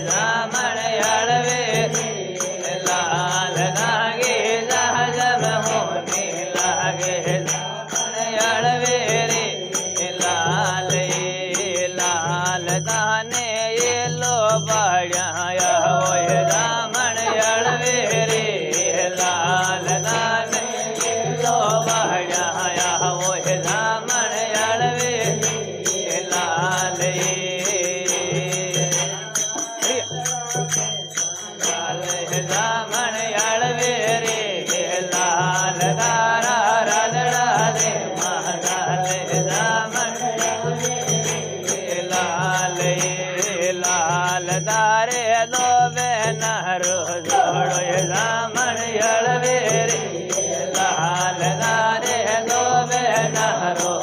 जामण अड़वे लाल लागे जहजम होने लागे जामण अड़वे रे लाल लाल दाने ये लो बढ़िया हो जामण अड़वे रे लाल दाने ये लो बढ़िया हो जामण अड़वे लाल जामण अड़वे रे लाल दारा राजड़ा रे महालाल जामण लाल लाल दारे लोवे नहरो जोड़ो जामण अड़वे रे लाल दारे लोवे नहरो